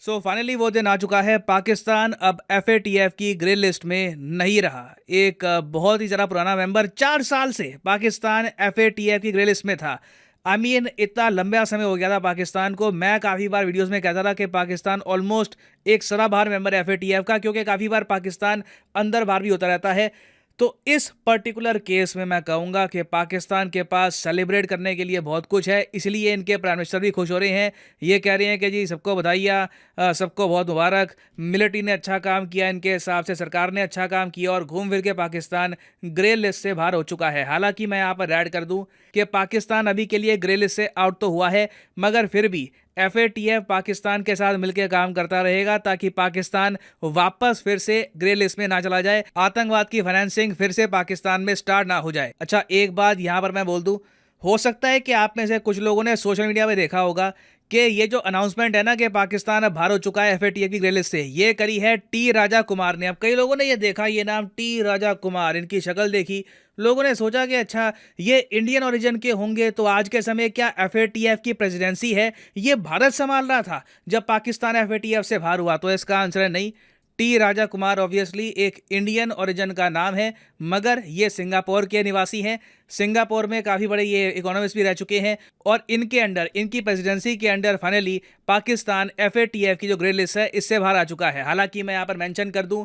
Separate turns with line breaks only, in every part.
Finally वो दिन आ चुका है। पाकिस्तान अब एफएटीएफ की ग्रे लिस्ट में नहीं रहा। एक बहुत ही ज़रा पुराना मेंबर 4 साल से पाकिस्तान एफएटीएफ की ग्रे लिस्ट में था। इतना लंबा समय हो गया था पाकिस्तान को। मैं काफ़ी बार वीडियोस में कहता था कि पाकिस्तान ऑलमोस्ट एक सदाबहार मेंबर है एफएटीएफ का, क्योंकि काफ़ी बार पाकिस्तान अंदर बाहर भी होता रहता है। तो इस पर्टिकुलर केस में मैं कहूँगा कि पाकिस्तान के पास सेलिब्रेट करने के लिए बहुत कुछ है, इसलिए इनके प्राइम मिनिस्टर भी खुश हो रहे हैं। ये कह रहे हैं कि जी सबको बधाइयाँ, सबको बहुत मुबारक, मिलिट्री ने अच्छा काम किया, इनके हिसाब से सरकार ने अच्छा काम किया और घूम फिर के पाकिस्तान ग्रे लिस्ट से बाहर हो चुका है। हालांकि मैं यहाँ पर ऐड कर दूँ कि पाकिस्तान अभी के लिए ग्रे लिस्ट से आउट तो हुआ है, मगर फिर भी एफएटीएफ पाकिस्तान के साथ मिलकर काम करता रहेगा ताकि पाकिस्तान वापस फिर से ग्रे लिस्ट में ना चला जाए, आतंकवाद की फाइनेंसिंग फिर से पाकिस्तान में स्टार्ट ना हो जाए। अच्छा, एक बात यहां पर मैं बोल दूं, हो सकता है कि आप में से कुछ लोगों ने सोशल मीडिया में देखा होगा कि ये जो अनाउंसमेंट है ना कि पाकिस्तान अब बाहर हो चुका है एफएटीएफ की ग्रे लिस्ट से, ये करी है टी राजा कुमार ने। अब कई लोगों ने ये देखा, ये नाम टी राजा कुमार, इनकी शक्ल देखी, लोगों ने सोचा कि अच्छा ये इंडियन ओरिजिन के होंगे, तो आज के समय क्या एफएटीएफ की प्रेसिडेंसी है ये भारत संभाल रहा था जब पाकिस्तान एफएटीएफ से बाहर हुआ? तो इसका आंसर है नहीं। टी राजा कुमार ऑब्वियसली एक इंडियन ओरिजिन का नाम है, मगर ये सिंगापुर के निवासी हैं। सिंगापुर में काफ़ी बड़े ये इकोनॉमिस्ट भी रह चुके हैं और इनके अंडर, इनकी प्रेसिडेंसी के अंडर फाइनली पाकिस्तान एफएटीएफ की जो ग्रे लिस्ट है इससे बाहर आ चुका है। हालांकि मैं यहाँ पर मेंशन कर दूं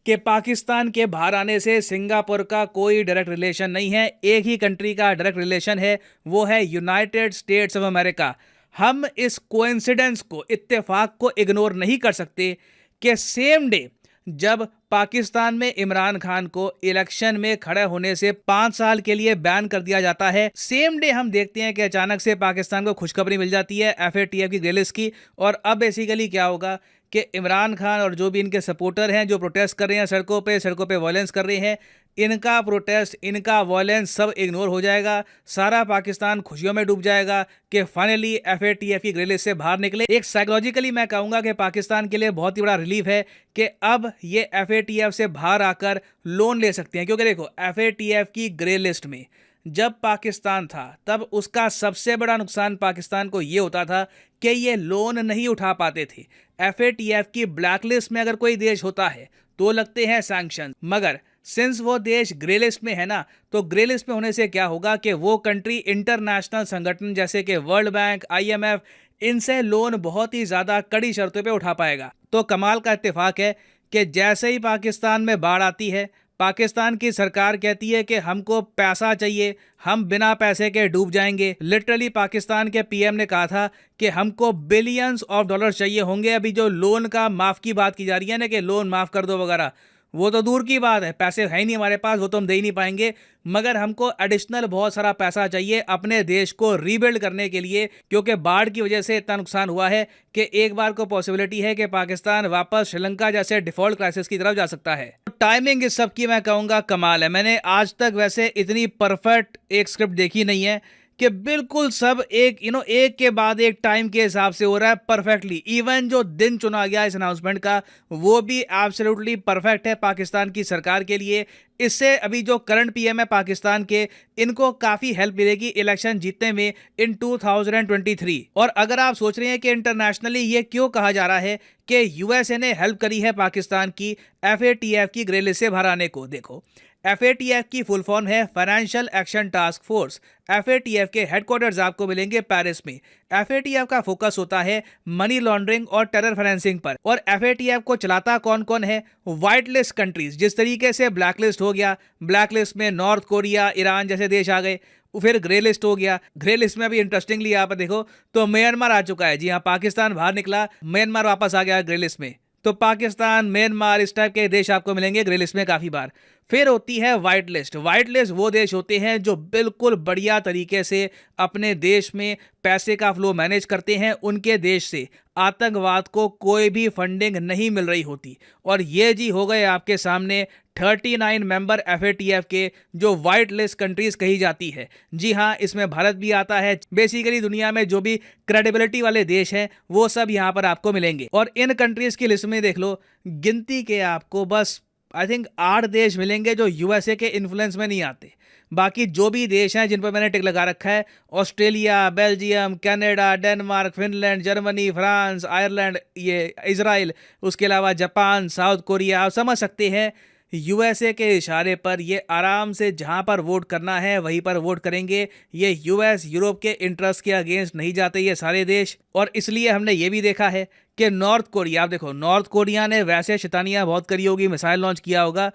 कि पाकिस्तान के बाहर आने से सिंगापुर का कोई डायरेक्ट रिलेशन नहीं है। एक ही कंट्री का डायरेक्ट रिलेशन है, वो है यूनाइटेड स्टेट्स ऑफ अमेरिका। हम इस कोइंसिडेंस को, इत्तेफाक को इग्नोर नहीं कर सकते कि सेम डे जब पाकिस्तान में इमरान खान को इलेक्शन में खड़े होने से 5 साल के लिए बैन कर दिया जाता है, सेम डे हम देखते हैं कि अचानक से पाकिस्तान को खुशखबरी मिल जाती है एफएटीएफ की ग्रे लिस्ट की। और अब बेसिकली क्या होगा कि इमरान खान और जो भी इनके सपोर्टर हैं जो प्रोटेस्ट कर रहे हैं सड़कों पे वायलेंस कर रहे हैं, इनका प्रोटेस्ट, इनका वायलेंस सब इग्नोर हो जाएगा। सारा पाकिस्तान खुशियों में डूब जाएगा कि फाइनली एफएटीएफ की ग्रे लिस्ट से बाहर निकले। एक साइकोलॉजिकली मैं कहूँगा कि पाकिस्तान के लिए बहुत ही बड़ा रिलीफ है कि अब ये एफएटीएफ से बाहर आकर लोन ले सकते हैं। क्योंकि देखो, एफएटीएफ की ग्रे लिस्ट में जब पाकिस्तान था तब उसका सबसे बड़ा नुकसान पाकिस्तान को ये होता था कि ये लोन नहीं उठा पाते थे। एफएटीएफ की ब्लैकलिस्ट में अगर कोई देश होता है तो लगते हैं सैंक्शन, मगर सिंस वो देश ग्रे लिस्ट में है ना, तो ग्रे लिस्ट में होने से क्या होगा कि वो कंट्री इंटरनेशनल संगठन जैसे कि वर्ल्ड बैंक, आईएमएफ, इनसे लोन बहुत ही ज़्यादा कड़ी शर्तों पे उठा पाएगा। तो कमाल का इत्तेफाक है कि जैसे ही पाकिस्तान में बाढ़ आती है, पाकिस्तान की सरकार कहती है कि हमको पैसा चाहिए, हम बिना पैसे के डूब जाएंगे। लिटरली पाकिस्तान के पीएम ने कहा था कि हमको बिलियंस ऑफ डॉलर चाहिए होंगे। अभी जो लोन का माफ़ की बात की जा रही है ना कि लोन माफ़ कर दो वगैरह, वो तो दूर की बात है, पैसे है ही नहीं हमारे पास, वो तो हम दे ही नहीं पाएंगे। मगर हमको एडिशनल बहुत सारा पैसा चाहिए अपने देश को रीबिल्ड करने के लिए, क्योंकि बाढ़ की वजह से इतना नुकसान हुआ है कि एक बार को पॉसिबिलिटी है कि पाकिस्तान वापस श्रीलंका जैसे डिफॉल्ट क्राइसिस की तरफ जा सकता है। टाइमिंग इस सब की मैं कहूँगा कमाल है। मैंने आज तक वैसे इतनी परफेक्ट एक स्क्रिप्ट देखी नहीं है कि बिल्कुल सब एक एक के बाद एक टाइम के हिसाब से हो रहा है परफेक्टली। इवन जो दिन चुना गया इस अनाउंसमेंट का, वो भी एब्सोल्युटली परफेक्ट है पाकिस्तान की सरकार के लिए। इससे अभी जो करंट पीएम है पाकिस्तान के, इनको काफ़ी हेल्प मिलेगी इलेक्शन जीतने में इन 2023। और अगर आप सोच रहे हैं कि इंटरनेशनली ये क्यों कहा जा रहा है कि यूएसए ने हेल्प करी है पाकिस्तान की एफएटीएफ की ग्रे लिस्ट से बाहर आने को, देखो एफएटीएफ की फुल फॉर्म है financial action task force. FATF के हेडक्वार्टर्स आपको मिलेंगे पेरिस में। एफएटीएफ का फोकस होता है मनी लॉन्ड्रिंग और टेरर फाइनेंसिंग पर। और एफएटीएफ को चलाता कौन कौन है? व्हाइट लिस्ट कंट्रीज, जिस तरीके से ब्लैक लिस्ट हो गया, ब्लैक लिस्ट में नॉर्थ कोरिया, ईरान जैसे देश आ गए, फिर ग्रे लिस्ट हो गया। ग्रे लिस्ट में अभी इंटरेस्टिंगली यहाँ पर देखो तो म्यांमार आ चुका है। जी हाँ, पाकिस्तान बाहर निकला, म्यांमार वापस आ गया ग्रे लिस्ट में। तो पाकिस्तान, म्यांमार, इस टाइप के देश आपको मिलेंगे ग्रे लिस्ट में काफ़ी बार। फिर होती है वाइट लिस्ट। वाइट लिस्ट वो देश होते हैं जो बिल्कुल बढ़िया तरीके से अपने देश में पैसे का फ्लो मैनेज करते हैं, उनके देश से आतंकवाद को कोई भी फंडिंग नहीं मिल रही होती। और ये जी हो गए आपके सामने 39 मेंबर एफएटीएफ के जो वाइट लिस्ट कंट्रीज कही जाती है। जी हाँ, इसमें भारत भी आता है। बेसिकली दुनिया में जो भी क्रेडिबिलिटी वाले देश हैं वो सब यहाँ पर आपको मिलेंगे। और इन कंट्रीज की लिस्ट में देख लो, गिनती के आपको बस आई थिंक 8 देश मिलेंगे जो यूएसए के इन्फ्लुएंस में नहीं आते। बाकी जो भी देश हैं जिन पर मैंने टिक लगा रखा है, Australia, Belgium, Canada, Denmark, Finland, Germany, France, Ireland, ये इजराइल, उसके अलावा जापान, साउथ कोरिया, आप समझ सकते हैं यूएसए के इशारे पर ये आराम से जहां पर वोट करना है वहीं पर वोट करेंगे। ये यूएस यूरोप के इंटरेस्ट के अगेंस्ट नहीं जाते ये सारे देश। और इसलिए हमने ये भी देखा है कि नॉर्थ कोरिया, आप देखो नॉर्थ कोरिया ने वैसे शैतानियां बहुत करी होगी, मिसाइल लॉन्च किया होगा,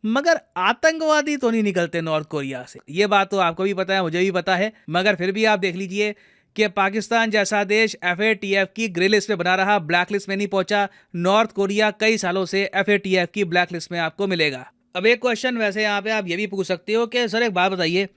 मगर आतंकवादी तो नहीं निकलते नॉर्थ कोरिया से। ये बात तो आपको भी पता है, मुझे भी पता है। मगर फिर भी आप देख लीजिए कि पाकिस्तान जैसा देश एफएटीएफ की ग्रे लिस्ट में बना रहा, ब्लैक लिस्ट में नहीं पहुंचा। नॉर्थ कोरिया कई सालों से एफएटीएफ की ब्लैक लिस्ट में आपको मिलेगा। अब एक क्वेश्चन वैसे यहाँ पे आप ये भी पूछ सकते हो कि सर एक बात बताइए,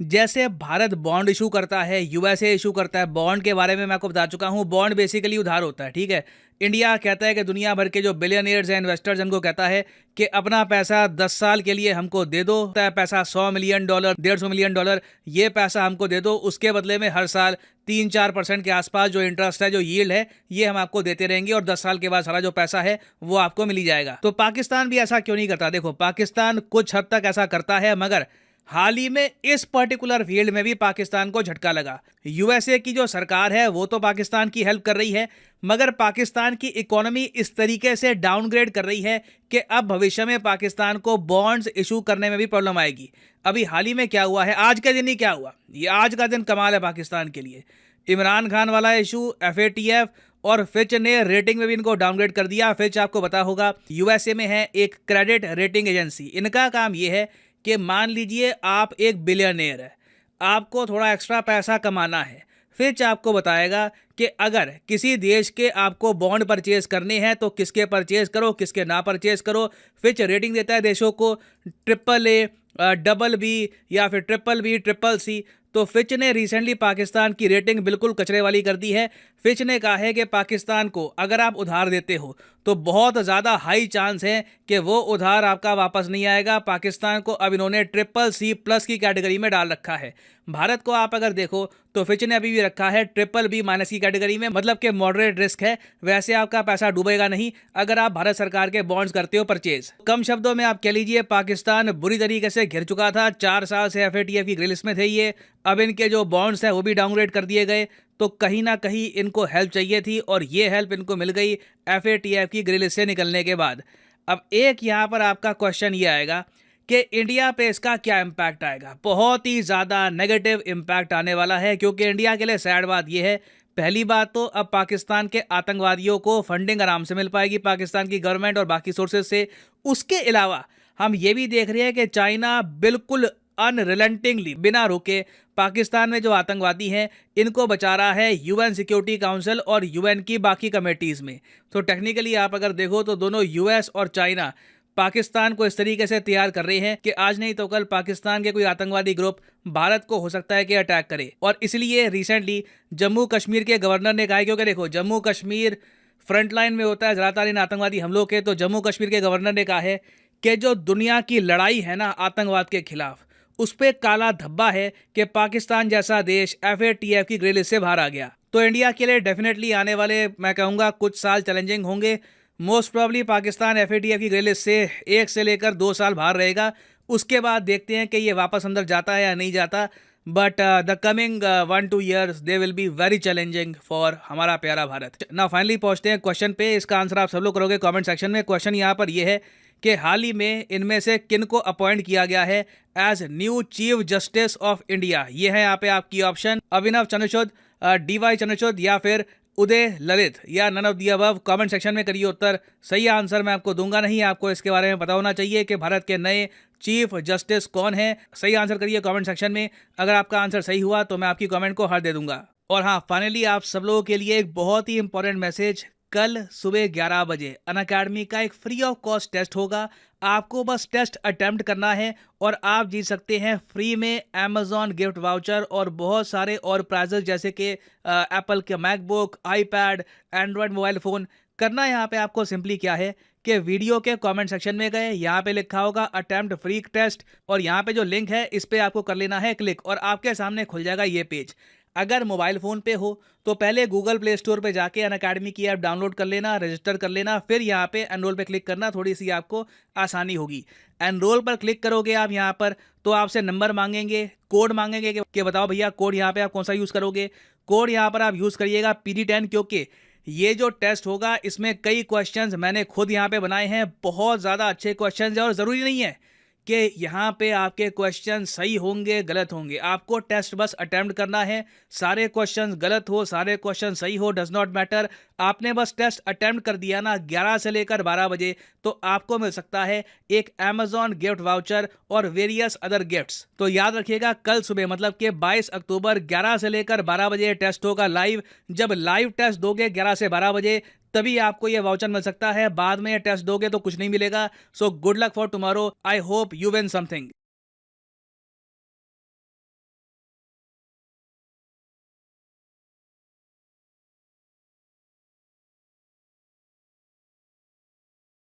जैसे भारत बॉन्ड इशू करता है, यूएसए इशू करता है, बॉन्ड के बारे में मैं आपको बता चुका हूँ। बॉन्ड बेसिकली उधार होता है, ठीक है। इंडिया कहता है कि दुनिया भर के जो बिलियनियर्स हैं, इन्वेस्टर्स, उनको कहता है कि अपना पैसा 10 साल के लिए हमको दे दो। पैसा $100 मिलियन, $150 मिलियन, ये पैसा हमको दे दो। उसके बदले में हर साल 3-4% के आसपास जो इंटरेस्ट है, जो यील्ड है, ये हम आपको देते रहेंगे और 10 साल के बाद सारा जो पैसा है वो आपको मिल जाएगा। तो पाकिस्तान भी ऐसा क्यों नहीं करता? देखो, पाकिस्तान कुछ हद तक ऐसा करता है, मगर हाल ही में इस पर्टिकुलर फील्ड में भी पाकिस्तान को झटका लगा। यूएसए की जो सरकार है वो तो पाकिस्तान की हेल्प कर रही है, मगर पाकिस्तान की इकोनॉमी इस तरीके से डाउनग्रेड कर रही है कि अब भविष्य में पाकिस्तान को बॉन्ड्स इशू करने में भी प्रॉब्लम आएगी। अभी हाल ही में क्या हुआ है, आज के दिन ही क्या हुआ, ये आज का दिन कमाल है पाकिस्तान के लिए। इमरान खान वाला इशू, एफएटीएफ और फिच ने रेटिंग में भी इनको डाउनग्रेड कर दिया। फिच आपको पता होगा यूएसए में है एक क्रेडिट रेटिंग एजेंसी। इनका काम ये है कि मान लीजिए आप एक बिलियनियर है, आपको थोड़ा एक्स्ट्रा पैसा कमाना है, फिच आपको बताएगा कि अगर किसी देश के आपको बॉन्ड परचेज करने हैं तो किसके परचेज करो, किसके ना परचेज करो। फिच रेटिंग देता है देशों को AAA, BB या फिर BBB, CCC। तो फिच ने रिसेंटली पाकिस्तान की रेटिंग बिल्कुल कचरे वाली कर दी है। फिच ने कहा है कि पाकिस्तान को अगर आप उधार देते हो तो बहुत ज़्यादा हाई चांस है कि वो उधार आपका वापस नहीं आएगा। पाकिस्तान को अब इन्होंने CCC+ की कैटेगरी में डाल रखा है। भारत को आप अगर देखो तो फिच ने अभी भी रखा है BBB- की कैटेगरी में, मतलब कि मॉडरेट रिस्क है। वैसे आपका पैसा डूबेगा नहीं अगर आप भारत सरकार के बॉन्ड्स करते हो परचेज। कम शब्दों में आप कह लीजिए पाकिस्तान बुरी तरीके से घिर चुका था। 4 साल से एफएटीएफ की ग्रे लिस्ट में थे ये। अब इनके जो बॉन्ड्स हैं वो भी डाउनग्रेड कर दिए गए। तो कहीं ना कहीं इनको हेल्प चाहिए थी और ये हेल्प इनको मिल गई एफएटीएफ की ग्रे लिस्ट से निकलने के बाद। अब एक यहाँ पर आपका क्वेश्चन ये आएगा कि इंडिया पे इसका क्या इम्पैक्ट आएगा। बहुत ही ज़्यादा नेगेटिव इम्पैक्ट आने वाला है, क्योंकि इंडिया के लिए सैड बात यह है, पहली बात तो अब पाकिस्तान के आतंकवादियों को फंडिंग आराम से मिल पाएगी पाकिस्तान की गवर्नमेंट और बाकी सोर्सेज से। उसके अलावा हम ये भी देख रहे हैं कि चाइना बिल्कुल अनरिलेंटिंगली, बिना रुके, पाकिस्तान में जो आतंकवादी हैं इनको बचा रहा है यूएन सिक्योरिटी काउंसिल और यूएन की बाकी कमेटीज़ में। तो टेक्निकली आप अगर देखो तो दोनों यूएस और चाइना पाकिस्तान को इस तरीके से तैयार कर रहे हैं कि आज नहीं तो कल पाकिस्तान के कोई आतंकवादी ग्रुप भारत को हो सकता है कि अटैक करे। और इसलिए रिसेंटली जम्मू कश्मीर के गवर्नर ने कहा, क्योंकि देखो जम्मू कश्मीर फ्रंट लाइन में होता है ज़्यादातर इन आतंकवादी हमलों के, तो जम्मू कश्मीर के गवर्नर ने कहा है कि जो दुनिया की लड़ाई है ना आतंकवाद के खिलाफ, उस पर काला धब्बा है कि पाकिस्तान जैसा देश एफएटीएफ की ग्रे लिस्ट से बाहर आ गया। तो इंडिया के लिए डेफिनेटली आने वाले, मैं कहूँगा, कुछ साल चैलेंजिंग होंगे। मोस्ट प्रॉब्ली पाकिस्तान एफएटीएफ की ग्रे लिस्ट से 1 से लेकर 2 साल बाहर रहेगा। उसके बाद देखते हैं कि ये वापस अंदर जाता है या नहीं जाता। But the coming 1-2 years they will be very challenging for हमारा प्यारा भारत। ना फाइनली पहुँचते हैं क्वेश्चन पे। इसका आंसर आप सब लोग करोगे कमेंट सेक्शन में। क्वेश्चन यहाँ पर यह है कि हाल ही में इनमें से किन को अपॉइंट किया गया है as new chief justice of India. ये है यहाँ पे आपकी ऑप्शन, अभिनव चंद्रचूड, DY चंद्रचूड या फिर उदय ललित, या none of the above. Comment section में करिए उत्तर। सही आंसर मैं आपको दूंगा नहीं, आपको इसके बारे में पता होना चाहिए कि भारत के नए चीफ जस्टिस कौन है। सही आंसर करिए कमेंट सेक्शन में। अगर आपका आंसर सही हुआ तो मैं आपकी कमेंट को हार दे दूंगा। और हाँ, फाइनली आप सब लोगों के लिए एक बहुत ही इंपॉर्टेंट मैसेज। कल सुबह 11 बजे अनअकैडमी का एक फ्री ऑफ कॉस्ट टेस्ट होगा। आपको बस टेस्ट अटेम्प्ट करना है और आप जीत सकते हैं फ्री में अमेजॉन गिफ्ट वाउचर और बहुत सारे और प्राइजेस, जैसे कि एप्पल के MacBook, iPad, Android mobile phone. करना यहाँ पे आपको सिंपली क्या है कि वीडियो के कमेंट सेक्शन में गए, यहाँ पे लिखा होगा अटेम्प्ट फ्री टेस्ट, और यहाँ पे जो लिंक है इस पर आपको कर लेना है क्लिक, और आपके सामने खुल जाएगा ये पेज। अगर मोबाइल फ़ोन पे हो तो पहले गूगल प्ले स्टोर पे जाके अनअकैडमी की ऐप डाउनलोड कर लेना, रजिस्टर कर लेना, फिर यहाँ पे एनरोल पे क्लिक करना, थोड़ी सी आपको आसानी होगी। एनरोल पर क्लिक करोगे आप यहाँ पर तो आपसे नंबर मांगेंगे, कोड मांगेंगे कि बताओ भैया कोड यहाँ पे आप कौन सा यूज़ करोगे। कोड यहाँ पर आप यूज़ करिएगा PD10, क्योंकि ये जो टेस्ट होगा इसमें कई क्वेश्चंस मैंने खुद यहाँ पे बनाए हैं, बहुत ज़्यादा अच्छे क्वेश्चंस हैं और ज़रूरी नहीं है कि यहाँ पे आपके क्वेश्चन सही होंगे गलत होंगे। आपको टेस्ट बस अटेम्प्ट करना है, सारे क्वेश्चन गलत हो सारे क्वेश्चन सही हो डज नॉट मैटर। आपने बस टेस्ट अटेम्प्ट कर दिया ना 11 से लेकर 12 बजे, तो आपको मिल सकता है एक अमेजॉन गिफ्ट वाउचर और वेरियस अदर गिफ्ट्स। तो याद रखिएगा कल सुबह मतलब कि 22 अक्टूबर 11 से लेकर 12 बजे टेस्ट होगा लाइव। जब लाइव टेस्ट दोगे 11 से 12 बजे तभी आपको ये वाउचर मिल सकता है, बाद में ये टेस्ट दोगे तो कुछ नहीं मिलेगा। So good luck for tomorrow, I hope you win something.